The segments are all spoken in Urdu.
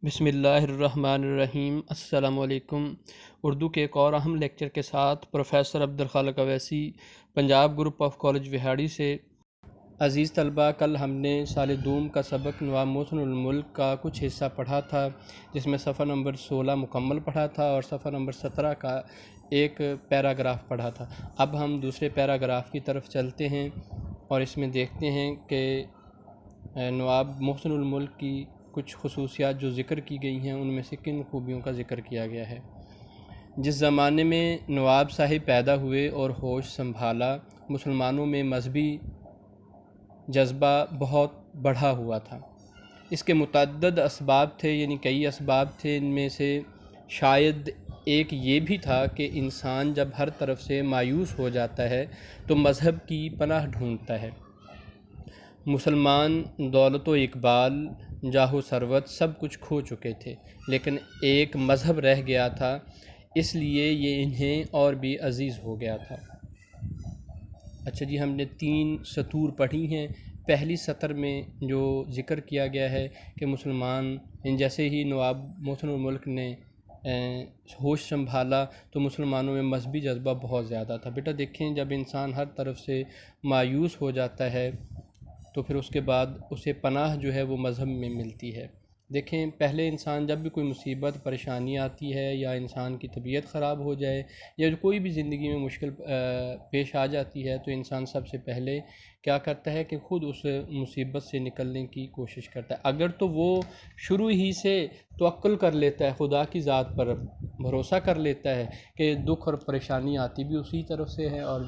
بسم اللہ الرحمن الرحیم۔ السلام علیکم۔ اردو کے ایک اور اہم لیکچر کے ساتھ professor Abdul Khaliq Owaisi, Punjab group of college Vehari سے۔ عزیز طلباء، کل ہم نے سال دوم کا سبق نواب محسن الملک کا کچھ حصہ پڑھا تھا، جس میں صفحہ نمبر 16 مکمل پڑھا تھا اور صفحہ نمبر 17 کا ایک پیراگراف پڑھا تھا۔ اب ہم دوسرے پیراگراف کی طرف چلتے ہیں اور اس میں دیکھتے ہیں کہ نواب محسن الملک کی کچھ خصوصیات جو ذکر کی گئی ہیں ان میں سے کن خوبیوں کا ذکر کیا گیا ہے۔ جس زمانے میں نواب صاحب پیدا ہوئے اور ہوش سنبھالا، مسلمانوں میں مذہبی جذبہ بہت بڑھا ہوا تھا۔ اس کے متعدد اسباب تھے، یعنی کئی اسباب تھے۔ ان میں سے شاید ایک یہ بھی تھا کہ انسان جب ہر طرف سے مایوس ہو جاتا ہے تو مذہب کی پناہ ڈھونڈتا ہے۔ مسلمان دولت و اقبال، جاہ و ثروت سب کچھ کھو چکے تھے، لیکن ایک مذہب رہ گیا تھا، اس لیے یہ انہیں اور بھی عزیز ہو گیا تھا۔ اچھا جی، ہم نے 3 سطور پڑھی ہیں۔ پہلی سطر میں جو ذکر کیا گیا ہے کہ مسلمان جیسے ہی نواب محسن الملک نے ہوش سنبھالا تو مسلمانوں میں مذہبی جذبہ بہت زیادہ تھا۔ بیٹا دیکھیں، جب انسان ہر طرف سے مایوس ہو جاتا ہے تو پھر اس کے بعد اسے پناہ جو ہے وہ مذہب میں ملتی ہے۔ دیکھیں، پہلے انسان جب بھی کوئی مصیبت پریشانی آتی ہے یا انسان کی طبیعت خراب ہو جائے یا کوئی بھی زندگی میں مشکل پیش آ جاتی ہے تو انسان سب سے پہلے کیا کرتا ہے کہ خود اس مصیبت سے نکلنے کی کوشش کرتا ہے۔ اگر تو وہ شروع ہی سے توکل کر لیتا ہے، خدا کی ذات پر بھروسہ کر لیتا ہے کہ دکھ اور پریشانی آتی بھی اسی طرف سے ہے اور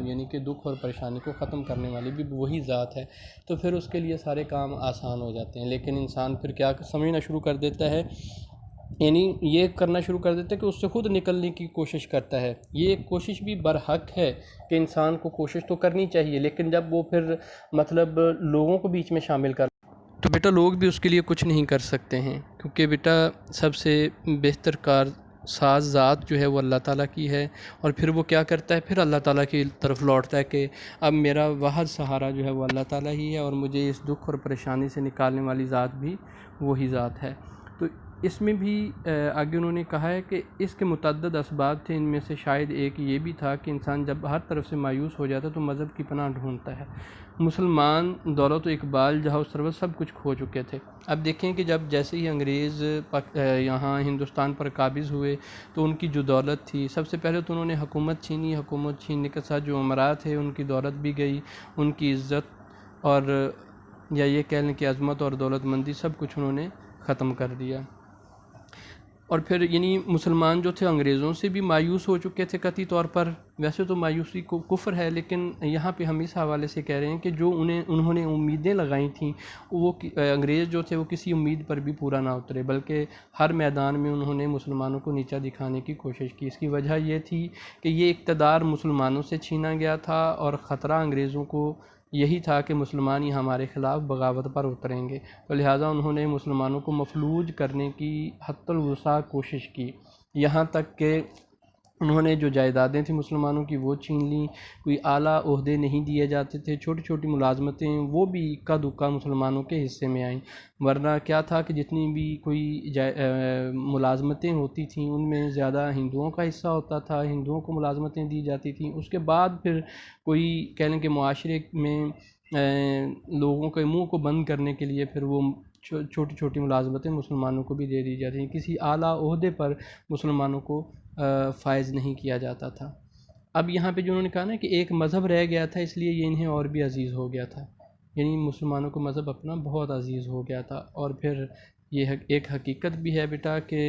یعنی کہ دکھ اور پریشانی کو ختم کرنے والی بھی وہی ذات ہے، تو پھر اس کے لیے سارے کام آسان ہو جاتے ہیں۔ لیکن انسان پھر کیا سمجھنا شروع کر دیتا ہے، یعنی یہ کرنا شروع کر دیتا ہے کہ اس سے خود نکلنے کی کوشش کرتا ہے۔ یہ ایک کوشش بھی برحق ہے کہ انسان کو کوشش تو کرنی چاہیے، لیکن جب وہ پھر مطلب لوگوں کو بیچ میں شامل کر تو بیٹا لوگ بھی اس کے لیے کچھ نہیں کر سکتے ہیں، کیونکہ بیٹا سب سے بہتر کار ساز ذات جو ہے وہ اللہ تعالیٰ کی ہے، اور پھر وہ کیا کرتا ہے، پھر اللہ تعالیٰ کی طرف لوٹتا ہے کہ اب میرا واحد سہارا جو ہے وہ اللہ تعالیٰ ہی ہے اور مجھے اس دکھ اور پریشانی سے نکالنے والی ذات بھی وہی ذات ہے۔ تو اس میں بھی آگے انہوں نے کہا ہے کہ اس کے متعدد اسباب تھے، ان میں سے شاید ایک یہ بھی تھا کہ انسان جب ہر طرف سے مایوس ہو جاتا ہے تو مذہب کی پناہ ڈھونڈتا ہے۔ مسلمان دولت و اقبال، جاہ و ثروت سب کچھ کھو چکے تھے۔ اب دیکھیں کہ جب جیسے ہی انگریز یہاں ہندوستان پر قابض ہوئے تو ان کی جو دولت تھی، سب سے پہلے تو انہوں نے حکومت چھینی۔ حکومت چھیننے کے ساتھ جو امراء تھے ان کی دولت بھی گئی، ان کی عزت اور یا یہ کہہ لیں کہ عظمت اور دولت مندی سب کچھ انہوں نے ختم کر دیا۔ اور پھر یعنی مسلمان جو تھے انگریزوں سے بھی مایوس ہو چکے تھے قطعی طور پر۔ ویسے تو مایوسی کو کفر ہے، لیکن یہاں پہ ہم اس حوالے سے کہہ رہے ہیں کہ جو انہوں نے امیدیں لگائی تھیں، وہ انگریز جو تھے وہ کسی امید پر بھی پورا نہ اترے، بلکہ ہر میدان میں انہوں نے مسلمانوں کو نیچا دکھانے کی کوشش کی۔ اس کی وجہ یہ تھی کہ یہ اقتدار مسلمانوں سے چھینا گیا تھا اور خطرہ انگریزوں کو یہی تھا کہ مسلمان ہی ہمارے خلاف بغاوت پر اتریں گے، تو لہٰذا انہوں نے مسلمانوں کو مفلوج کرنے کی حتی الوسع کوشش کی، یہاں تک کہ انہوں نے جو جائیدادیں تھیں مسلمانوں کی وہ چھین لیں، کوئی اعلیٰ عہدے نہیں دیے جاتے تھے، چھوٹی چھوٹی ملازمتیں وہ بھی اکا دکا مسلمانوں کے حصے میں آئیں، ورنہ کیا تھا کہ جتنی بھی کوئی ملازمتیں ہوتی تھیں ان میں زیادہ ہندوؤں کا حصہ ہوتا تھا، ہندوؤں کو ملازمتیں دی جاتی تھیں۔ اس کے بعد پھر کوئی کہہ لیں کہ معاشرے میں لوگوں کے منہ کو بند کرنے کے لیے پھر وہ چھوٹی چھوٹی ملازمتیں مسلمانوں کو بھی دے دی جاتی ہیں، کسی اعلیٰ عہدے پر مسلمانوں کو فائز نہیں کیا جاتا تھا۔ اب یہاں پہ جو انہوں نے کہا نا کہ ایک مذہب رہ گیا تھا، اس لیے یہ انہیں اور بھی عزیز ہو گیا تھا، یعنی مسلمانوں کو مذہب اپنا بہت عزیز ہو گیا تھا۔ اور پھر یہ ایک حقیقت بھی ہے بیٹا کہ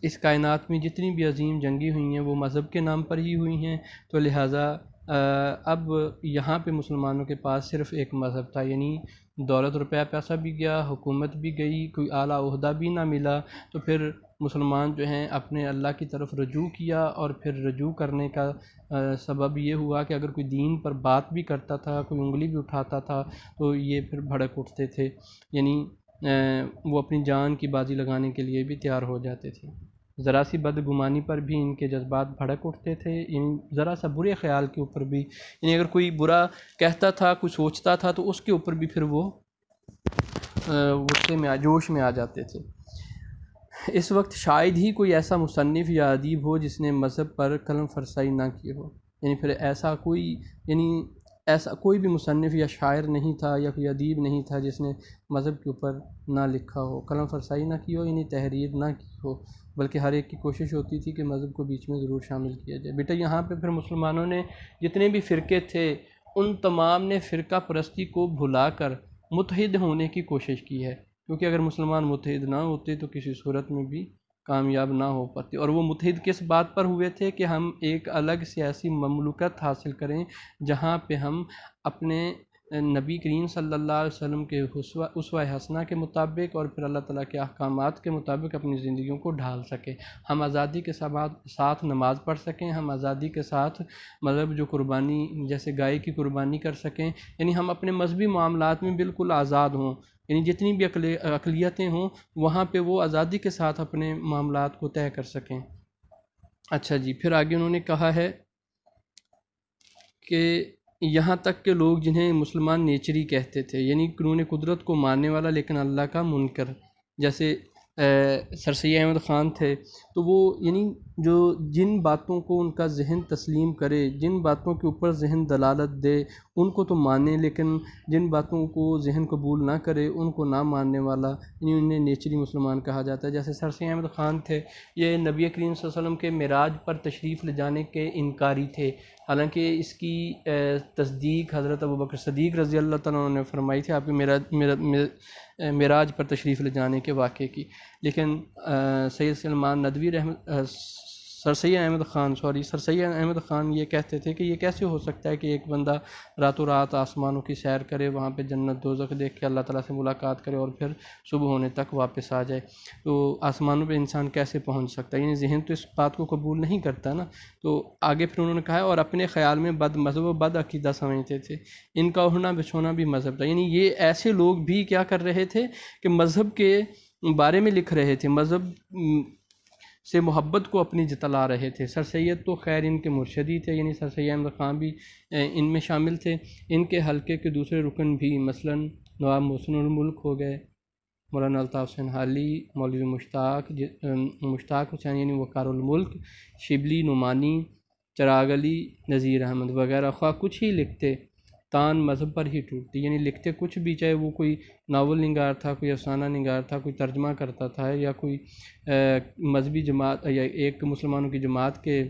اس کائنات میں جتنی بھی عظیم جنگیں ہوئی ہیں وہ مذہب کے نام پر ہی ہوئی ہیں، تو لہٰذا اب یہاں پہ مسلمانوں کے پاس صرف ایک مذہب تھا، یعنی دولت روپیہ پیسہ بھی گیا، حکومت بھی گئی، کوئی اعلیٰ عہدہ بھی نہ ملا، تو پھر مسلمان جو ہیں اپنے اللہ کی طرف رجوع کیا، اور پھر رجوع کرنے کا سبب یہ ہوا کہ اگر کوئی دین پر بات بھی کرتا تھا، کوئی انگلی بھی اٹھاتا تھا تو یہ پھر بھڑک اٹھتے تھے، یعنی وہ اپنی جان کی بازی لگانے کے لیے بھی تیار ہو جاتے تھے۔ ذرا سی بدگمانی پر بھی ان کے جذبات بھڑک اٹھتے تھے، یعنی ذرا سا برے خیال کے اوپر بھی، یعنی اگر کوئی برا کہتا تھا، کوئی سوچتا تھا تو اس کے اوپر بھی پھر وہ غصے میں جوش میں آ جاتے تھے۔ اس وقت شاید ہی کوئی ایسا مصنف یا ادیب ہو جس نے مذہب پر قلم فرسائی نہ کی ہو، یعنی پھر ایسا کوئی بھی مصنف یا شاعر نہیں تھا یا کوئی ادیب نہیں تھا جس نے مذہب کے اوپر نہ لکھا ہو، قلم فرسائی نہ کی ہو، یعنی تحریر نہ کی ہو، بلکہ ہر ایک کی کوشش ہوتی تھی کہ مذہب کو بیچ میں ضرور شامل کیا جائے۔ بیٹا یہاں پہ پھر مسلمانوں نے جتنے بھی فرقے تھے ان تمام نے فرقہ پرستی کو بھلا کر متحد ہونے کی کوشش کی ہے، کیونکہ اگر مسلمان متحد نہ ہوتے تو کسی صورت میں بھی کامیاب نہ ہو پاتے، اور وہ متحد کس بات پر ہوئے تھے کہ ہم ایک الگ سیاسی مملکت حاصل کریں جہاں پہ ہم اپنے نبی کریم صلی اللہ علیہ وسلم کے اسوہ حسنہ کے مطابق اور پھر اللہ تعالیٰ کے احکامات کے مطابق اپنی زندگیوں کو ڈھال سکیں، ہم آزادی کے ساتھ نماز پڑھ سکیں، ہم آزادی کے ساتھ مطلب جو قربانی جیسے گائے کی قربانی کر سکیں، یعنی ہم اپنے مذہبی معاملات میں بالکل آزاد ہوں، یعنی جتنی بھی اقلیتیں ہوں وہاں پہ وہ آزادی کے ساتھ اپنے معاملات کو طے کر سکیں۔ اچھا جی، پھر آگے انہوں نے کہا ہے کہ یہاں تک کہ لوگ جنہیں مسلمان نیچری کہتے تھے، یعنی قانون قدرت کو ماننے والا لیکن اللہ کا منکر، جیسے سر سید احمد خان تھے، تو وہ یعنی جو جن باتوں کو ان کا ذہن تسلیم کرے، جن باتوں کے اوپر ذہن دلالت دے ان کو تو مانے، لیکن جن باتوں کو ذہن قبول نہ کرے ان کو نہ ماننے والا، یعنی انہیں نیچری مسلمان کہا جاتا ہے۔ جیسے سر سید احمد خان تھے، یہ نبی کریم صلی اللہ علیہ وسلم کے معراج پر تشریف لے جانے کے انکاری تھے، حالانکہ اس کی تصدیق حضرت ابوبکر صدیق رضی اللہ تعالیٰ عنہ نے فرمائی تھی آپ کے معراج پر تشریف لے جانے کے واقعے کی، لیکن سید سلمان ندوی سر سید احمد خان یہ کہتے تھے کہ یہ کیسے ہو سکتا ہے کہ ایک بندہ راتوں رات آسمانوں کی سیر کرے، وہاں پہ جنت دوزخ دیکھ کے اللہ تعالیٰ سے ملاقات کرے اور پھر صبح ہونے تک واپس آ جائے، تو آسمانوں پہ انسان کیسے پہنچ سکتا ہے، یعنی ذہن تو اس بات کو قبول نہیں کرتا نا۔ تو آگے پھر انہوں نے کہا ہے اور اپنے خیال میں بد مذہب و بد عقیدہ سمجھتے تھے، ان کا اڑنا بچھونا بھی مذہب تھا، یعنی یہ ایسے لوگ بھی کیا کر رہے تھے کہ مذہب کے بارے میں لکھ رہے تھے، مذہب سے محبت کو اپنی جتلا رہے تھے۔ سر سید تو خیر ان کے مرشدی تھے، یعنی سر سید احمد خان بھی ان میں شامل تھے، ان کے حلقے کے دوسرے رکن بھی مثلاً نواب محسن الملک ہو گئے، مولانا الطاف حسین حالی، مولوی مشتاق حسین یعنی وقار الملک، شبلی نعمانی، چراغ علی، نذیر احمد وغیرہ، خواہ کچھ ہی لکھتے تان مذہب پر ہی ٹوٹتی، یعنی لکھتے کچھ بھی، چاہے وہ کوئی ناول نگار تھا، کوئی افسانہ نگار تھا، کوئی ترجمہ کرتا تھا، یا کوئی مذہبی جماعت یا ایک مسلمانوں کی جماعت کے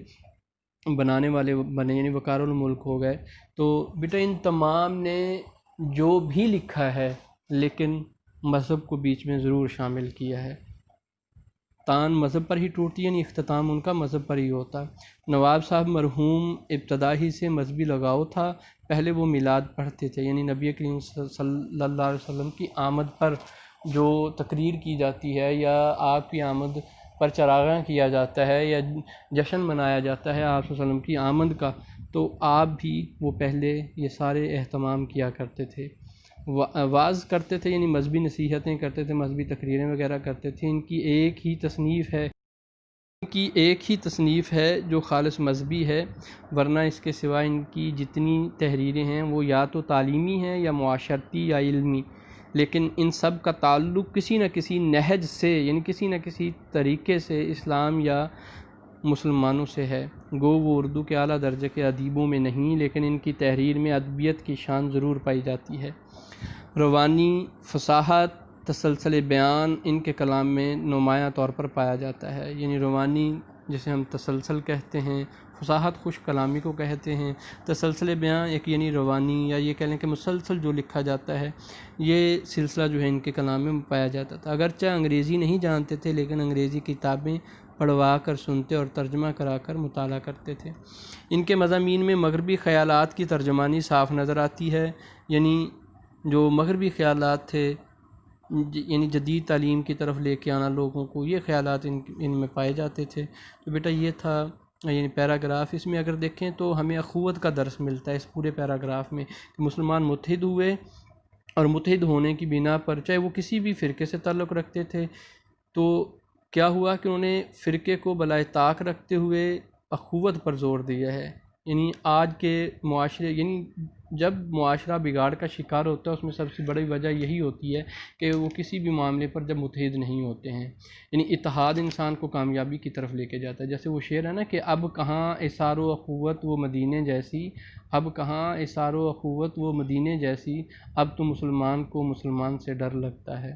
بنانے والے بنے، یعنی وقار الملک ہو گئے، تو بیٹا ان تمام نے جو بھی لکھا ہے لیکن مذہب کو بیچ میں ضرور شامل کیا ہے۔ تان مذہب پر ہی ٹوٹتی، یعنی اختتام ان کا مذہب پر ہی ہوتا۔ نواب صاحب مرحوم ابتدا ہی سے مذہبی لگاؤ تھا، پہلے وہ میلاد پڑھتے تھے، یعنی نبی کریم صلی اللہ علیہ وسلم کی آمد پر جو تقریر کی جاتی ہے یا آپ کی آمد پر چراغاں کیا جاتا ہے یا جشن منایا جاتا ہے آپ صلی اللہ علیہ وسلم کی آمد کا، تو آپ بھی وہ پہلے یہ سارے اہتمام کیا کرتے تھے، وعظ کرتے تھے، یعنی مذہبی نصیحتیں کرتے تھے، مذہبی تقریریں وغیرہ کرتے تھے۔ ان کی ایک ہی تصنیف ہے جو خالص مذہبی ہے، ورنہ اس کے سوا ان کی جتنی تحریریں ہیں وہ یا تو تعلیمی ہیں یا معاشرتی یا علمی، لیکن ان سب کا تعلق کسی نہ کسی نہج سے، یعنی کسی نہ کسی طریقے سے اسلام یا مسلمانوں سے ہے، گو وہ اردو کے اعلیٰ درجے کے ادیبوں میں نہیں، لیکن ان کی تحریر میں ادبیت کی شان ضرور پائی جاتی ہے۔ روانی فصاحت، تسلسل بیان ان کے کلام میں نمایاں طور پر پایا جاتا ہے، یعنی روانی جسے ہم تسلسل کہتے ہیں، فصاحت خوش کلامی کو کہتے ہیں، تسلسل بیان ایک یعنی روانی یا یہ کہہ لیں کہ مسلسل جو لکھا جاتا ہے، یہ سلسلہ جو ہے ان کے کلام میں پایا جاتا تھا۔ اگرچہ انگریزی نہیں جانتے تھے لیکن انگریزی کتابیں پڑھوا کر سنتے اور ترجمہ کرا کر مطالعہ کرتے تھے۔ ان کے مضامین میں مغربی خیالات کی ترجمانی صاف نظر آتی ہے، یعنی جو مغربی خیالات تھے، یعنی جدید تعلیم کی طرف لے کے آنا لوگوں کو، یہ خیالات ان میں پائے جاتے تھے۔ تو بیٹا یہ تھا یعنی پیراگراف، اس میں اگر دیکھیں تو ہمیں اخوت کا درس ملتا ہے اس پورے پیراگراف میں، کہ مسلمان متحد ہوئے اور متحد ہونے کی بنا پر چاہے وہ کسی بھی فرقے سے تعلق رکھتے تھے، تو کیا ہوا کہ انہوں نے فرقے کو بالائے طاق رکھتے ہوئے اخوت پر زور دیا ہے، یعنی آج کے معاشرے، یعنی جب معاشرہ بگاڑ کا شکار ہوتا ہے اس میں سب سے بڑی وجہ یہی ہوتی ہے کہ وہ کسی بھی معاملے پر جب متحد نہیں ہوتے ہیں، یعنی اتحاد انسان کو کامیابی کی طرف لے کے جاتا ہے۔ جیسے وہ شعر ہے نا کہ اب کہاں اثار و اخوت وہ مدینے جیسی، اب کہاں اثار و اخوت وہ مدینے جیسی، اب تو مسلمان کو مسلمان سے ڈر لگتا ہے۔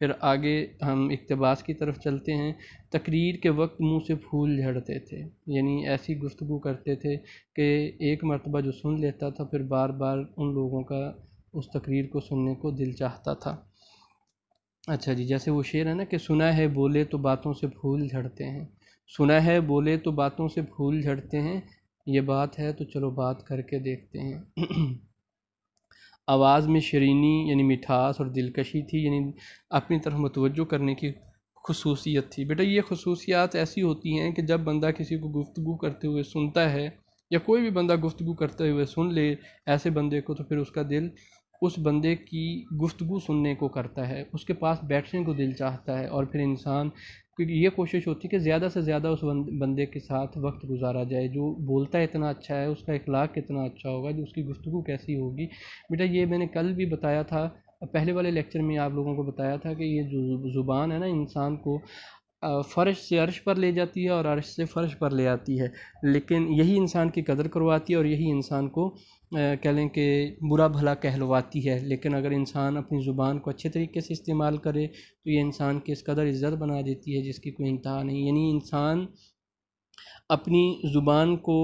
پھر آگے ہم اقتباس کی طرف چلتے ہیں۔ تقریر کے وقت منہ سے پھول جھڑتے تھے، یعنی ایسی گفتگو کرتے تھے کہ ایک مرتبہ جو سن لیتا تھا پھر بار بار ان لوگوں کا اس تقریر کو سننے کو دل چاہتا تھا۔ اچھا جی، جیسے وہ شعر ہے نا کہ سنا ہے بولے تو باتوں سے پھول جھڑتے ہیں، سنا ہے بولے تو باتوں سے پھول جھڑتے ہیں، یہ بات ہے تو چلو بات کر کے دیکھتے ہیں۔ آواز میں شرینی یعنی مٹھاس اور دلکشی تھی، یعنی اپنی طرف متوجہ کرنے کی خصوصیت تھی۔ بیٹا یہ خصوصیات ایسی ہوتی ہیں کہ جب بندہ کسی کو گفتگو کرتے ہوئے سنتا ہے یا کوئی بھی بندہ گفتگو کرتے ہوئے سن لے ایسے بندے کو، تو پھر اس کا دل اس بندے کی گفتگو سننے کو کرتا ہے، اس کے پاس بیٹھنے کو دل چاہتا ہے، اور پھر انسان کیونکہ یہ کوشش ہوتی ہے کہ زیادہ سے زیادہ اس بندے کے ساتھ وقت گزارا جائے، جو بولتا ہے اتنا اچھا ہے، اس کا اخلاق کتنا اچھا ہوگا، جو اس کی گفتگو کیسی ہوگی۔ بیٹا یہ میں نے کل بھی بتایا تھا، پہلے والے لیکچر میں آپ لوگوں کو بتایا تھا کہ یہ جو زبان ہے نا انسان کو فرش سے عرش پر لے جاتی ہے اور عرش سے فرش پر لے آتی ہے، لیکن یہی انسان کی قدر کرواتی ہے اور یہی انسان کو کہہ لیں کہ برا بھلا کہلواتی ہے۔ لیکن اگر انسان اپنی زبان کو اچھے طریقے سے استعمال کرے تو یہ انسان کی اس قدر عزت بنا دیتی ہے جس کی کوئی انتہا نہیں، یعنی انسان اپنی زبان کو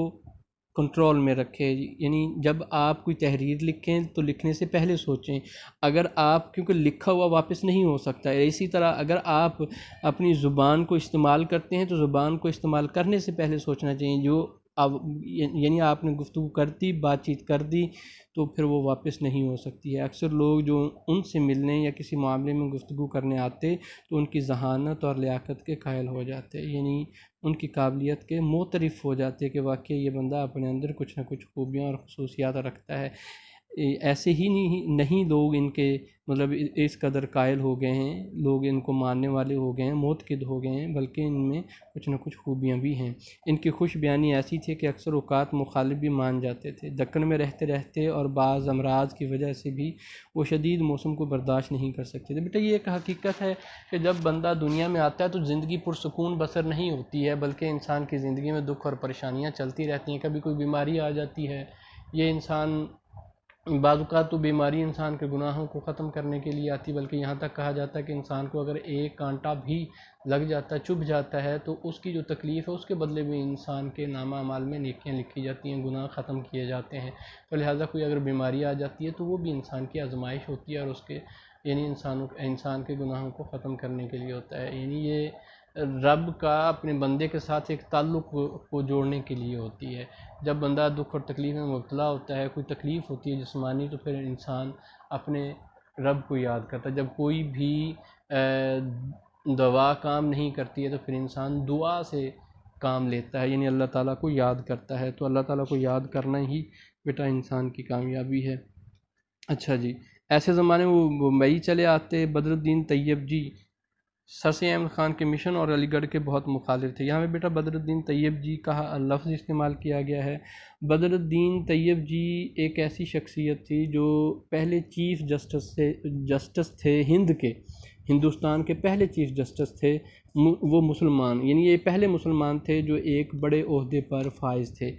کنٹرول میں رکھے، یعنی جب آپ کوئی تحریر لکھیں تو لکھنے سے پہلے سوچیں، اگر آپ کیونکہ لکھا ہوا واپس نہیں ہو سکتا ہے، اسی طرح اگر آپ اپنی زبان کو استعمال کرتے ہیں تو زبان کو استعمال کرنے سے پہلے سوچنا چاہیے، جو اب یعنی آپ نے گفتگو کر دی، بات چیت کر دی تو پھر وہ واپس نہیں ہو سکتی ہے۔ اکثر لوگ جو ان سے ملنے یا کسی معاملے میں گفتگو کرنے آتے تو ان کی ذہانت اور لیاقت کے قائل ہو جاتے، یعنی ان کی قابلیت کے معترف ہو جاتے کہ واقعی یہ بندہ اپنے اندر کچھ نہ کچھ خوبیاں اور خصوصیات رکھتا ہے۔ ایسے ہی نہیں لوگ ان کے مطلب اس قدر قائل ہو گئے ہیں، لوگ ان کو ماننے والے ہو گئے ہیں، معتقد ہو گئے ہیں، بلکہ ان میں کچھ نہ کچھ خوبیاں بھی ہیں۔ ان کی خوش بیانی ایسی تھی کہ اکثر اوقات مخالف بھی مان جاتے تھے۔ دکن میں رہتے رہتے اور بعض امراض کی وجہ سے بھی وہ شدید موسم کو برداشت نہیں کر سکتے تھے۔ بیٹا یہ ایک حقیقت ہے کہ جب بندہ دنیا میں آتا ہے تو زندگی پرسکون بسر نہیں ہوتی ہے، بلکہ انسان کی زندگی میں دکھ اور پریشانیاں چلتی رہتی ہیں، کبھی کوئی بیماری آ جاتی ہے، یہ انسان بعض اوقات تو بیماری انسان کے گناہوں کو ختم کرنے کے لیے آتی، بلکہ یہاں تک کہا جاتا ہے کہ انسان کو اگر ایک کانٹا بھی لگ جاتا ہے، چبھ جاتا ہے، تو اس کی جو تکلیف ہے اس کے بدلے میں انسان کے نامہ اعمال میں نیکیاں لکھی جاتی ہیں، گناہ ختم کیے جاتے ہیں۔ تو لہٰذا کوئی اگر بیماری آ جاتی ہے تو وہ بھی انسان کی آزمائش ہوتی ہے اور اس کے یعنی انسان کے گناہوں کو ختم کرنے کے لیے ہوتا ہے، یعنی یہ رب کا اپنے بندے کے ساتھ ایک تعلق کو جوڑنے کے لیے ہوتی ہے۔ جب بندہ دکھ اور تکلیف میں مبتلا ہوتا ہے، کوئی تکلیف ہوتی ہے جسمانی، تو پھر انسان اپنے رب کو یاد کرتا ہے۔ جب کوئی بھی دوا کام نہیں کرتی ہے تو پھر انسان دعا سے کام لیتا ہے، یعنی اللہ تعالیٰ کو یاد کرتا ہے، تو اللہ تعالیٰ کو یاد کرنا ہی بیٹا انسان کی کامیابی ہے۔ اچھا جی، ایسے زمانے میں وہ ممبئی چلے آتے۔ بدر الدین طیب جی سر سید احمد خان کے مشن اور علی گڑھ کے بہت مخالف تھے۔ یہاں پہ بیٹا بدر الدین طیب جی کا لفظ استعمال کیا گیا ہے۔ بدر الدین طیب جی ایک ایسی شخصیت تھی جو پہلے چیف جسٹس تھے ہند کے، ہندوستان کے پہلے چیف جسٹس تھے، وہ مسلمان، یعنی یہ پہلے مسلمان تھے جو ایک بڑے عہدے پر فائز تھے۔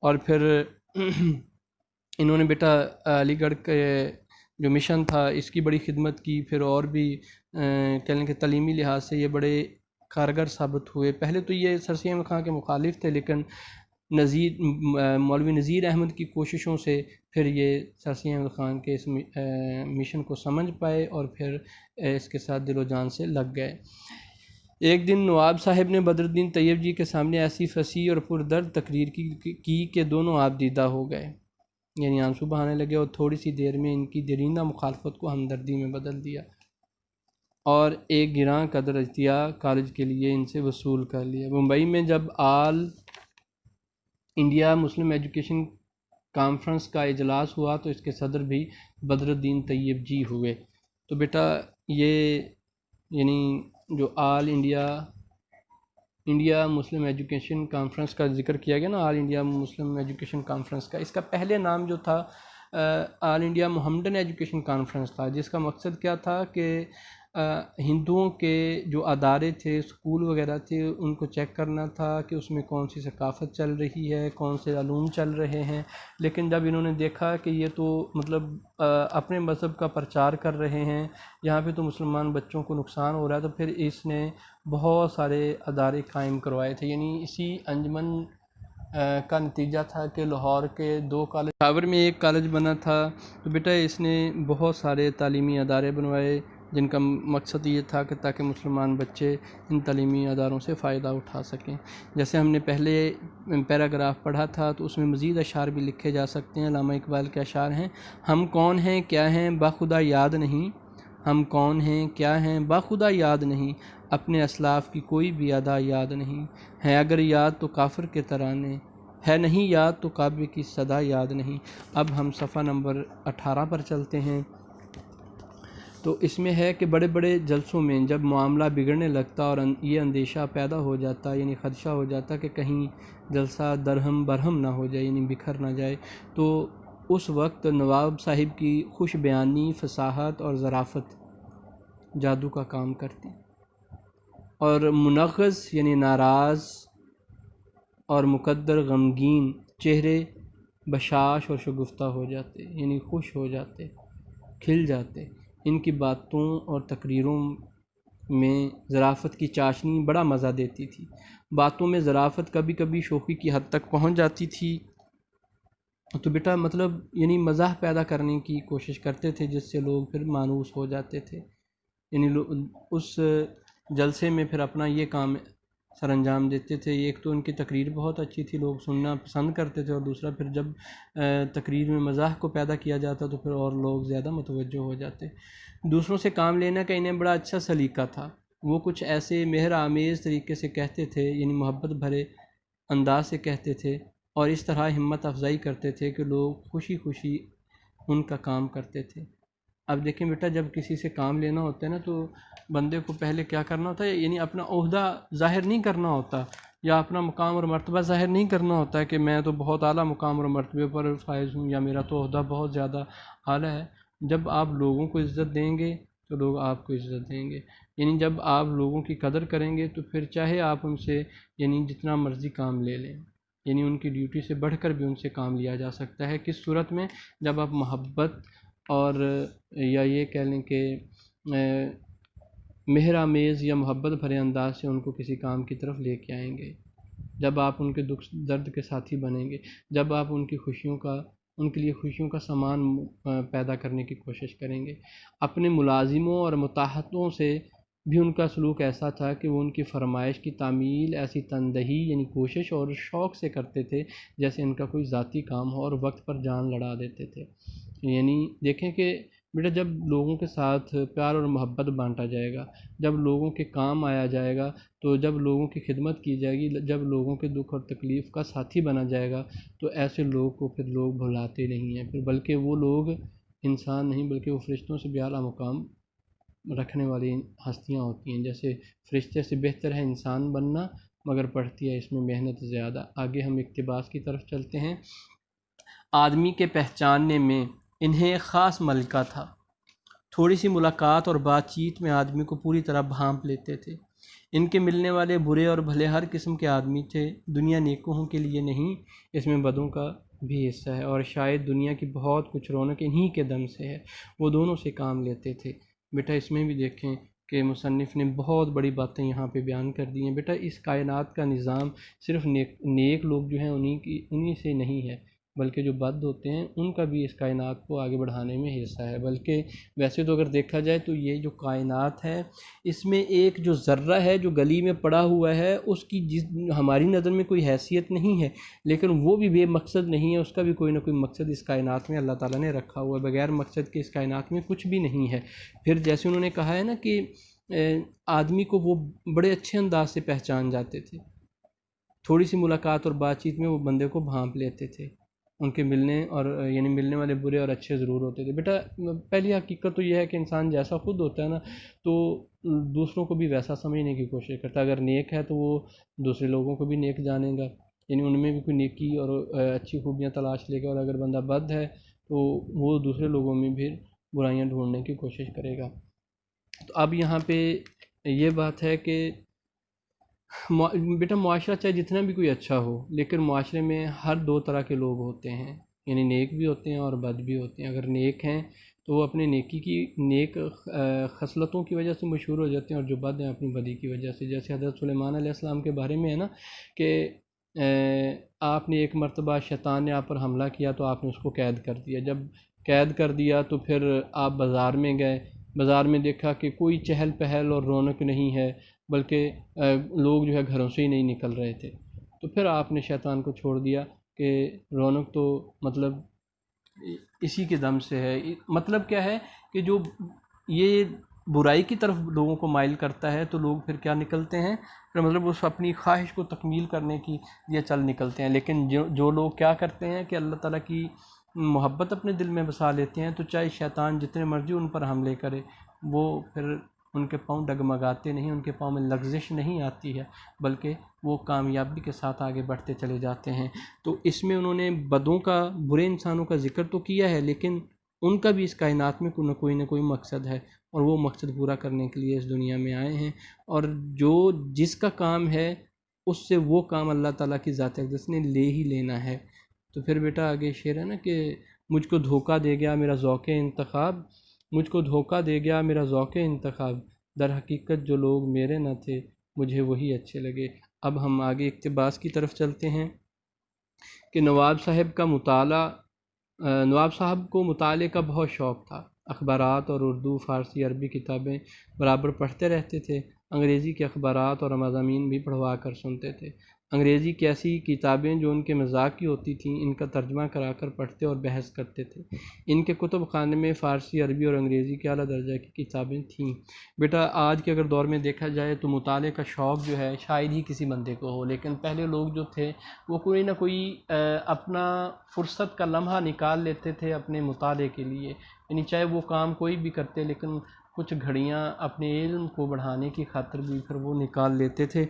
اور پھر انہوں نے بیٹا علی گڑھ کے جو مشن تھا اس کی بڑی خدمت کی، پھر اور بھی کہہ لیں کہ تعلیمی لحاظ سے یہ بڑے کارگر ثابت ہوئے۔ پہلے تو یہ سر سید احمد خان کے مخالف تھے، لیکن مولوی نذیر احمد کی کوششوں سے پھر یہ سر سید احمد خان کے اس مشن کو سمجھ پائے اور پھر اس کے ساتھ دل و جان سے لگ گئے۔ ایک دن نواب صاحب نے بدر الدین طیب جی کے سامنے ایسی فصیح اور پردرد تقریر کی کہ دونوں آپ دیدہ ہو گئے، یعنی آنسو بہانے لگے، اور تھوڑی سی دیر میں ان کی درینہ مخالفت کو ہمدردی میں بدل دیا اور ایک گراں قدر عطیہ کالج کے لیے ان سے وصول کر لیا۔ ممبئی میں جب آل انڈیا مسلم ایجوکیشن کانفرنس کا اجلاس ہوا تو اس کے صدر بھی بدر الدین طیب جی ہوئے۔ تو بیٹا یہ یعنی جو آل انڈیا مسلم ایجوکیشن کانفرنس کا ذکر کیا گیا نا، آل انڈیا مسلم ایجوکیشن کانفرنس کا، اس کا پہلے نام جو تھا آل انڈیا محمدن ایجوکیشن کانفرنس تھا، جس کا مقصد کیا تھا کہ ہندوؤں کے جو ادارے تھے، اسکول وغیرہ تھے، ان کو چیک کرنا تھا کہ اس میں کون سی ثقافت چل رہی ہے، کون سے علوم چل رہے ہیں۔ لیکن جب انہوں نے دیکھا کہ یہ تو مطلب اپنے مذہب کا پرچار کر رہے ہیں، یہاں پہ تو مسلمان بچوں کو نقصان ہو رہا ہے، تو پھر اس نے بہت سارے ادارے قائم کروائے تھے۔ یعنی اسی انجمن کا نتیجہ تھا کہ لاہور کے 2 کالج، پشاور میں 1 کالج بنا تھا۔ تو بیٹا اس نے بہت سارے تعلیمی ادارے بنوائے، جن کا مقصد یہ تھا کہ تاکہ مسلمان بچے ان تعلیمی اداروں سے فائدہ اٹھا سکیں۔ جیسے ہم نے پہلے پیراگراف پڑھا تھا، تو اس میں مزید اشعار بھی لکھے جا سکتے ہیں۔ علامہ اقبال کے اشعار ہیں: ہم کون ہیں کیا ہیں بخدا یاد نہیں، ہم کون ہیں کیا ہیں بخدا یاد نہیں، اپنے اسلاف کی کوئی بھی ادا یاد نہیں، ہے اگر یاد تو کافر کے ترانے، ہے نہیں یاد تو کعبے کی صدا یاد نہیں۔ اب ہم صفحہ نمبر 18 پر چلتے ہیں۔ تو اس میں ہے کہ بڑے بڑے جلسوں میں جب معاملہ بگڑنے لگتا اور یہ اندیشہ پیدا ہو جاتا، یعنی خدشہ ہو جاتا کہ کہیں جلسہ درہم برہم نہ ہو جائے، یعنی بکھر نہ جائے، تو اس وقت نواب صاحب کی خوش بیانی، فصاحت اور ظرافت جادو کا کام کرتی، اور منغص یعنی ناراض اور مقدر غمگین چہرے بشاش اور شگفتہ ہو جاتے، یعنی خوش ہو جاتے، کھل جاتے۔ ان کی باتوں اور تقریروں میں ظرافت کی چاشنی بڑا مزہ دیتی تھی۔ باتوں میں ظرافت کبھی کبھی شوخی کی حد تک پہنچ جاتی تھی۔ تو بیٹا مطلب یعنی مزاح پیدا کرنے کی کوشش کرتے تھے، جس سے لوگ پھر مانوس ہو جاتے تھے۔ یعنی اس جلسے میں پھر اپنا یہ کام سر انجام دیتے تھے۔ ایک تو ان کی تقریر بہت اچھی تھی، لوگ سننا پسند کرتے تھے، اور دوسرا پھر جب تقریر میں مزاح کو پیدا کیا جاتا تو پھر اور لوگ زیادہ متوجہ ہو جاتے۔ دوسروں سے کام لینا کا انہیں بڑا اچھا سلیقہ تھا۔ وہ کچھ ایسے مہر آمیز طریقے سے کہتے تھے، یعنی محبت بھرے انداز سے کہتے تھے، اور اس طرح ہمت افزائی کرتے تھے کہ لوگ خوشی خوشی ان کا کام کرتے تھے۔ اب دیکھیں بیٹا، جب کسی سے کام لینا ہوتا ہے نا، تو بندے کو پہلے کیا کرنا ہوتا ہے، یعنی اپنا عہدہ ظاہر نہیں کرنا ہوتا، یا اپنا مقام اور مرتبہ ظاہر نہیں کرنا ہوتا ہے کہ میں تو بہت اعلیٰ مقام اور مرتبے پر فائز ہوں، یا میرا تو عہدہ بہت زیادہ اعلیٰ ہے۔ جب آپ لوگوں کو عزت دیں گے تو لوگ آپ کو عزت دیں گے، یعنی جب آپ لوگوں کی قدر کریں گے تو پھر چاہے آپ ان سے یعنی جتنا مرضی کام لے لیں، یعنی ان کی ڈیوٹی سے بڑھ کر بھی ان سے کام لیا جا سکتا ہے۔ کس صورت میں؟ جب آپ محبت اور یا یہ کہہ لیں کہ مہر آمیز یا محبت بھرے انداز سے ان کو کسی کام کی طرف لے کے آئیں گے، جب آپ ان کے دکھ درد کے ساتھی بنیں گے، جب آپ ان کے لیے خوشیوں کا سامان پیدا کرنے کی کوشش کریں گے۔ اپنے ملازموں اور متحدوں سے بھی ان کا سلوک ایسا تھا کہ وہ ان کی فرمائش کی تعمیل ایسی تندہی یعنی کوشش اور شوق سے کرتے تھے جیسے ان کا کوئی ذاتی کام ہو، اور وقت پر جان لڑا دیتے تھے۔ یعنی دیکھیں کہ بیٹا جب لوگوں کے ساتھ پیار اور محبت بانٹا جائے گا، جب لوگوں کے کام آیا جائے گا، تو جب لوگوں کی خدمت کی جائے گی، جب لوگوں کے دکھ اور تکلیف کا ساتھی بنا جائے گا، تو ایسے لوگ کو پھر لوگ بھلاتے نہیں ہیں پھر، بلکہ وہ لوگ انسان نہیں بلکہ وہ فرشتوں سے بھی اعلیٰ مقام رکھنے والی ہستیاں ہوتی ہیں۔ جیسے فرشتے سے بہتر ہے انسان بننا، مگر پڑتی ہے اس میں محنت زیادہ۔ آگے ہم اقتباس کی طرف چلتے ہیں۔ آدمی کے پہچاننے میں انہیں خاص ملکہ تھا، تھوڑی سی ملاقات اور بات چیت میں آدمی کو پوری طرح بھانپ لیتے تھے۔ ان کے ملنے والے برے اور بھلے ہر قسم کے آدمی تھے، دنیا نیکوں کے لیے نہیں، اس میں بدوں کا بھی حصہ ہے، اور شاید دنیا کی بہت کچھ رونق انہی کے دم سے ہے۔ وہ دونوں سے کام لیتے تھے۔ بیٹا اس میں بھی دیکھیں کہ مصنف نے بہت بڑی باتیں یہاں پہ بیان کر دی ہیں۔ بیٹا اس کائنات کا نظام صرف نیک لوگ جو ہیں انہی سے نہیں ہے، بلکہ جو بد ہوتے ہیں ان کا بھی اس کائنات کو آگے بڑھانے میں حصہ ہے۔ بلکہ ویسے تو اگر دیکھا جائے تو یہ جو کائنات ہے، اس میں ایک جو ذرہ ہے جو گلی میں پڑا ہوا ہے، اس کی ہماری نظر میں کوئی حیثیت نہیں ہے، لیکن وہ بھی بے مقصد نہیں ہے، اس کا بھی کوئی نہ کوئی مقصد اس کائنات میں اللہ تعالیٰ نے رکھا ہوا ہے۔ بغیر مقصد کے اس کائنات میں کچھ بھی نہیں ہے۔ پھر جیسے انہوں نے کہا ہے نا کہ آدمی کو وہ بڑے اچھے انداز سے پہچان جاتے تھے، تھوڑی سی ملاقات اور بات چیت میں وہ بندے کو بھانپ لیتے تھے، ان کے ملنے اور یعنی ملنے والے برے اور اچھے ضرور ہوتے تھے۔ بیٹا پہلی حقیقت تو یہ ہے کہ انسان جیسا خود ہوتا ہے نا، تو دوسروں کو بھی ویسا سمجھنے کی کوشش کرتا ہے۔ اگر نیک ہے تو وہ دوسرے لوگوں کو بھی نیک جانے گا، یعنی ان میں بھی کوئی نیکی اور اچھی خوبیاں تلاش لے گا، اور اگر بندہ بد ہے تو وہ دوسرے لوگوں میں بھی برائیاں ڈھونڈنے کی کوشش کرے گا۔ تو اب یہاں پہ یہ بات ہے کہ بیٹا معاشرہ چاہے جتنا بھی کوئی اچھا ہو، لیکن معاشرے میں ہر دو طرح کے لوگ ہوتے ہیں، یعنی نیک بھی ہوتے ہیں اور بد بھی ہوتے ہیں۔ اگر نیک ہیں تو وہ اپنے نیک خصلتوں کی وجہ سے مشہور ہو جاتے ہیں، اور جو بد ہیں اپنی بدی کی وجہ سے۔ جیسے حضرت سلیمان علیہ السلام کے بارے میں ہے نا کہ آپ نے ایک مرتبہ شیطان نے آپ پر حملہ کیا تو آپ نے اس کو قید کر دیا۔ جب قید کر دیا تو پھر آپ بازار میں گئے، بازار میں دیکھا کہ کوئی چہل پہل اور رونق نہیں ہے، بلکہ لوگ جو ہے گھروں سے ہی نہیں نکل رہے تھے۔ تو پھر آپ نے شیطان کو چھوڑ دیا کہ رونق تو مطلب اسی کے دم سے ہے۔ مطلب کیا ہے کہ جو یہ برائی کی طرف لوگوں کو مائل کرتا ہے تو لوگ پھر کیا نکلتے ہیں، پھر مطلب اس اپنی خواہش کو تکمیل کرنے کی لیے چل نکلتے ہیں۔ لیکن جو لوگ کیا کرتے ہیں کہ اللہ تعالیٰ کی محبت اپنے دل میں بسا لیتے ہیں، تو چاہے شیطان جتنے مرضی ان پر حملے کرے، وہ پھر ان کے پاؤں ڈگمگاتے نہیں، ان کے پاؤں میں لغزش نہیں آتی ہے، بلکہ وہ کامیابی کے ساتھ آگے بڑھتے چلے جاتے ہیں۔ تو اس میں انہوں نے بدوں کا، برے انسانوں کا ذکر تو کیا ہے، لیکن ان کا بھی اس کائنات میں کوئی نہ کوئی مقصد ہے، اور وہ مقصد پورا کرنے کے لیے اس دنیا میں آئے ہیں، اور جس کا کام ہے اس سے وہ کام اللہ تعالیٰ کی ذات اقدس نے لے ہی لینا ہے۔ تو پھر بیٹا آگے شعر ہے نا کہ مجھ کو دھوکہ دے گیا میرا ذوق انتخاب، مجھ کو دھوکہ دے گیا میرا ذوق انتخاب، در حقیقت جو لوگ میرے نہ تھے مجھے وہی اچھے لگے۔ اب ہم آگے اقتباس کی طرف چلتے ہیں کہ نواب صاحب کو مطالعے کا بہت شوق تھا۔ اخبارات اور اردو، فارسی، عربی کتابیں برابر پڑھتے رہتے تھے۔ انگریزی کے اخبارات اور مضامین بھی پڑھوا کر سنتے تھے۔ انگریزی کی ایسی کتابیں جو ان کے مزاق کی ہوتی تھیں، ان کا ترجمہ کرا کر پڑھتے اور بحث کرتے تھے۔ ان کے کتب خانے میں فارسی، عربی اور انگریزی کے اعلیٰ درجہ کی کتابیں تھیں۔ بیٹا آج کے اگر دور میں دیکھا جائے تو مطالعے کا شوق جو ہے شاید ہی کسی بندے کو ہو، لیکن پہلے لوگ جو تھے وہ کوئی نہ کوئی اپنا فرصت کا لمحہ نکال لیتے تھے اپنے مطالعے کے لیے، یعنی چاہے وہ کام کوئی بھی کرتے، لیکن کچھ گھڑیاں اپنے علم کو بڑھانے کی خاطر بھی پھر وہ نکال لیتے تھے۔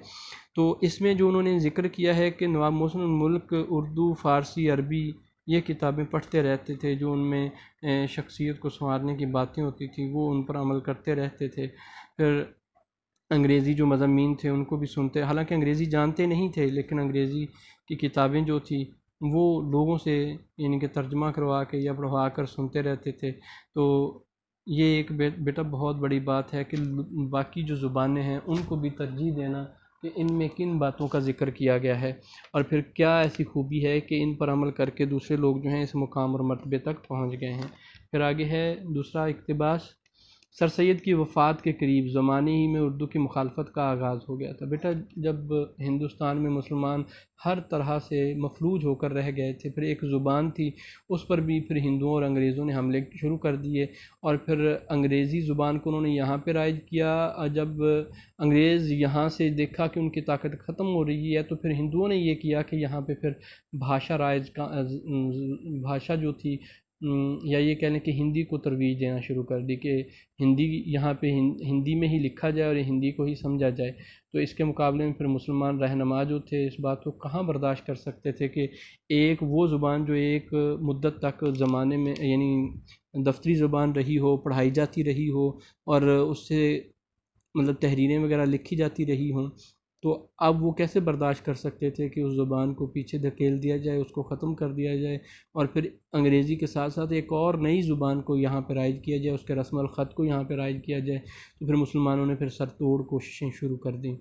تو اس میں جو انہوں نے ذکر کیا ہے کہ نواب محسن الملک اردو، فارسی، عربی یہ کتابیں پڑھتے رہتے تھے، جو ان میں شخصیت کو سنوارنے کی باتیں ہوتی تھیں وہ ان پر عمل کرتے رہتے تھے۔ پھر انگریزی جو مضامین تھے ان کو بھی سنتے، حالانکہ انگریزی جانتے نہیں تھے، لیکن انگریزی کی کتابیں جو تھیں وہ لوگوں سے یعنی کہ ترجمہ کروا کے یا پڑھوا کر سنتے رہتے تھے۔ تو یہ ایک بیٹا بہت بڑی بات ہے کہ باقی جو زبانیں ہیں ان کو بھی ترجیح دینا کہ ان میں کن باتوں کا ذکر کیا گیا ہے، اور پھر کیا ایسی خوبی ہے کہ ان پر عمل کر کے دوسرے لوگ جو ہیں اس مقام اور مرتبے تک پہنچ گئے ہیں۔ پھر آگے ہے دوسرا اقتباس، سر سید کی وفات کے قریب زمانے ہی میں اردو کی مخالفت کا آغاز ہو گیا تھا۔ بیٹا جب ہندوستان میں مسلمان ہر طرح سے مفلوج ہو کر رہ گئے تھے، پھر ایک زبان تھی اس پر بھی پھر ہندوؤں اور انگریزوں نے حملے شروع کر دیے، اور پھر انگریزی زبان کو انہوں نے یہاں پہ رائج کیا۔ جب انگریز یہاں سے دیکھا کہ ان کی طاقت ختم ہو رہی ہے تو پھر ہندوؤں نے یہ کیا کہ یہاں پہ پھر بھاشا جو تھی یا یہ کہہ لیں کہ ہندی کو ترویج دینا شروع کر دی کہ ہندی یہاں پہ ہندی میں ہی لکھا جائے اور ہندی کو ہی سمجھا جائے۔ تو اس کے مقابلے میں پھر مسلمان رہنما جو تھے اس بات کو کہاں برداشت کر سکتے تھے کہ ایک وہ زبان جو ایک مدت تک زمانے میں یعنی دفتری زبان رہی ہو، پڑھائی جاتی رہی ہو، اور اس سے مطلب تحریریں وغیرہ لکھی جاتی رہی ہوں، تو اب وہ کیسے برداشت کر سکتے تھے کہ اس زبان کو پیچھے دھکیل دیا جائے، اس کو ختم کر دیا جائے، اور پھر انگریزی کے ساتھ ساتھ ایک اور نئی زبان کو یہاں پہ رائج کیا جائے، اس کے رسم الخط کو یہاں پہ رائج کیا جائے۔ تو پھر مسلمانوں نے پھر سر توڑ کوششیں شروع کر دیں۔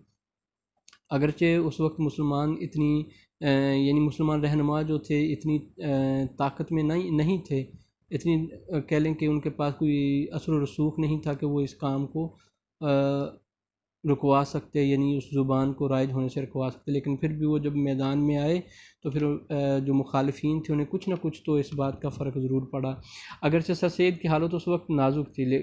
اگرچہ اس وقت مسلمان اتنی یعنی مسلمان رہنما جو تھے اتنی طاقت میں نہیں تھے، اتنی کہہ لیں کہ ان کے پاس کوئی اثر و رسوخ نہیں تھا کہ وہ اس کام کو رکوا سکتے، یعنی اس زبان کو رائج ہونے سے رکوا سکتے، لیکن پھر بھی وہ جب میدان میں آئے تو پھر جو مخالفین تھے انہیں کچھ نہ کچھ تو اس بات کا فرق ضرور پڑا۔ اگرچہ سر سید کی حالت اس وقت نازک تھی،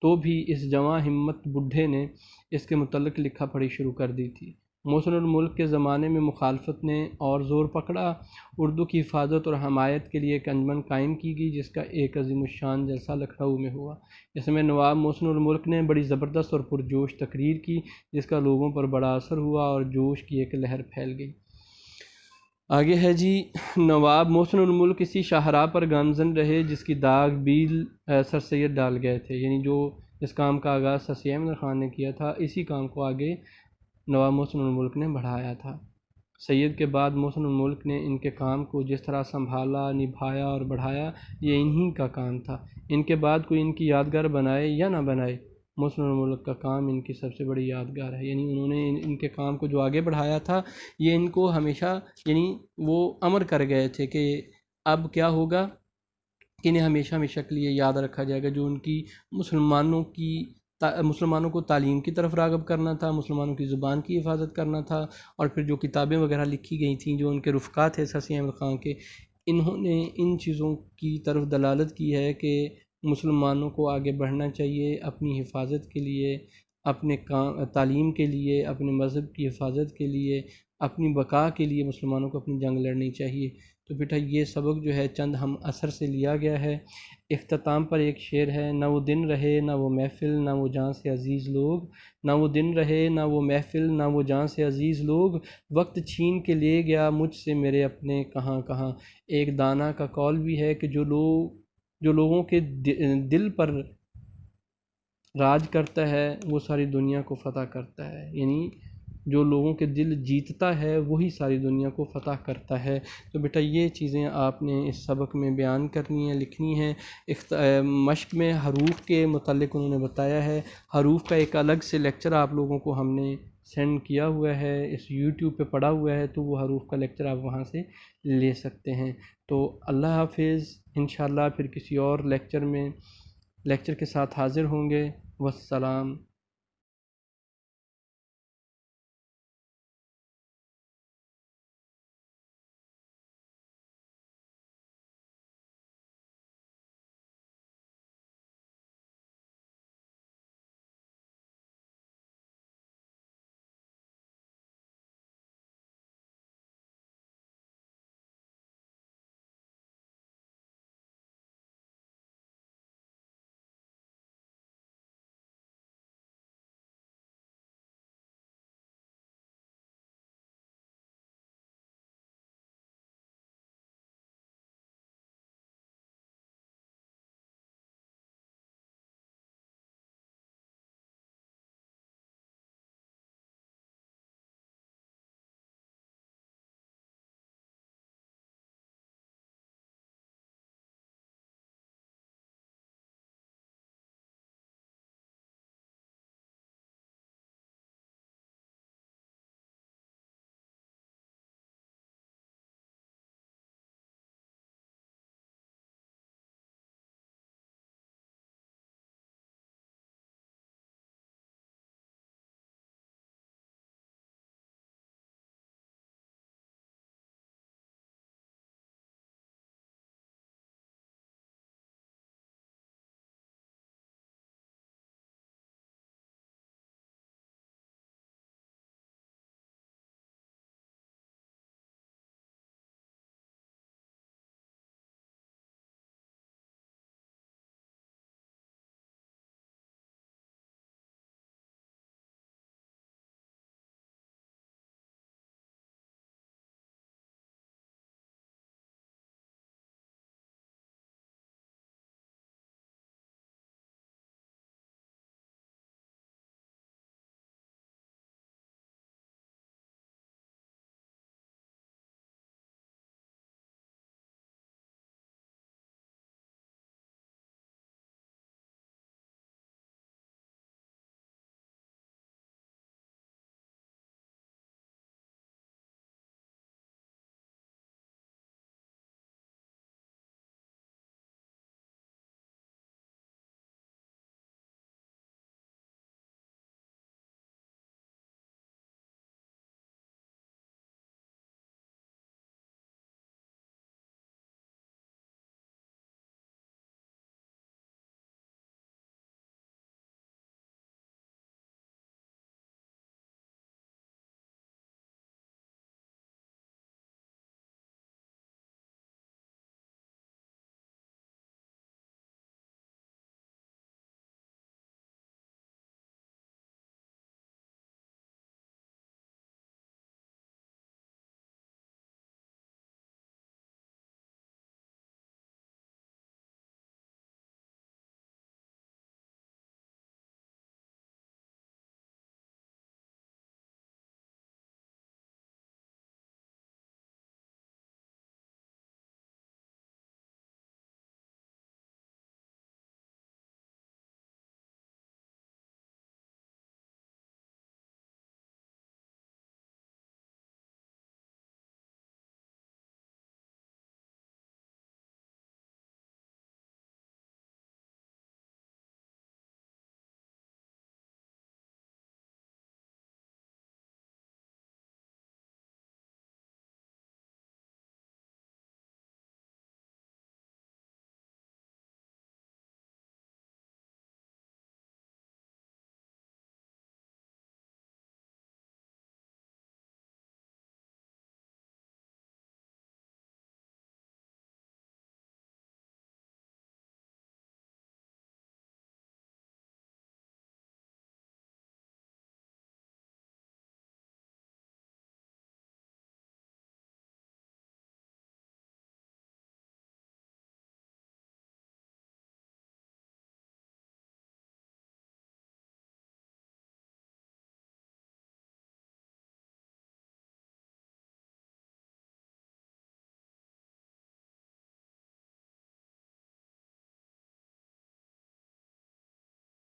تو بھی اس جواں ہمت بڈھے نے اس کے متعلق لکھا پڑھی شروع کر دی تھی۔ محسن الملک کے زمانے میں مخالفت نے اور زور پکڑا۔ اردو کی حفاظت اور حمایت کے لیے ایک انجمن قائم کی گئی جس کا ایک عظیم الشان جلسہ لکھنؤ میں ہوا۔ اس میں نواب محسن الملک نے بڑی زبردست اور پرجوش تقریر کی جس کا لوگوں پر بڑا اثر ہوا اور جوش کی ایک لہر پھیل گئی۔ آگے ہے جی، نواب محسن الملک اسی شاہراہ پر گامزن رہے جس کی داغ بیل سر سید ڈال گئے تھے، یعنی جو اس کام کا آغاز سر سید احمد خان نے کیا تھا، اسی کام کو آگے نواب محسن الملک نے بڑھایا تھا۔ سید کے بعد محسن الملک نے ان کے کام کو جس طرح سنبھالا، نبھایا اور بڑھایا، یہ انہی کا کام تھا۔ ان کے بعد کوئی ان کی یادگار بنائے یا نہ بنائے، محسن الملک کا کام ان کی سب سے بڑی یادگار ہے، یعنی انہوں نے ان کے کام کو جو آگے بڑھایا تھا، یہ ان کو ہمیشہ، یعنی وہ امر کر گئے تھے کہ اب کیا ہوگا کہ انہیں ہمیشہ ہمیشہ کے لیے یاد رکھا جائے گا۔ جو ان کی مسلمانوں کو تعلیم کی طرف راغب کرنا تھا، مسلمانوں کی زبان کی حفاظت کرنا تھا، اور پھر جو کتابیں وغیرہ لکھی گئی تھیں، جو ان کے رفقا تھے سر سید احمد خان کے، انہوں نے ان چیزوں کی طرف دلالت کی ہے کہ مسلمانوں کو آگے بڑھنا چاہیے، اپنی حفاظت کے لیے، اپنے تعلیم کے لیے، اپنے مذہب کی حفاظت کے لیے، اپنی بقا کے لیے مسلمانوں کو اپنی جنگ لڑنی چاہیے۔ تو بیٹا یہ سبق جو ہے چند ہم اثر سے لیا گیا ہے۔ اختتام پر ایک شعر ہے: نہ وہ دن رہے نہ وہ محفل، نہ وہ جاں سے عزیز لوگ، نہ وہ دن رہے نہ وہ محفل، نہ وہ جاں سے عزیز لوگ، وقت چھین کے لے گیا مجھ سے میرے اپنے کہاں کہاں۔ ایک دانا کا قول بھی ہے کہ جو لوگوں کے دل پر راج کرتا ہے وہ ساری دنیا کو فتح کرتا ہے، یعنی جو لوگوں کے دل جیتتا ہے وہی ساری دنیا کو فتح کرتا ہے۔ تو بیٹا یہ چیزیں آپ نے اس سبق میں بیان کرنی ہیں، لکھنی ہیں۔ مشق میں حروف کے متعلق انہوں نے بتایا ہے، حروف کا ایک الگ سے لیکچر آپ لوگوں کو ہم نے سینڈ کیا ہوا ہے، اس یوٹیوب پہ پڑا ہوا ہے، تو وہ حروف کا لیکچر آپ وہاں سے لے سکتے ہیں۔ تو اللہ حافظ، انشاءاللہ پھر کسی اور لیکچر کے ساتھ حاضر ہوں گے۔ والسلام۔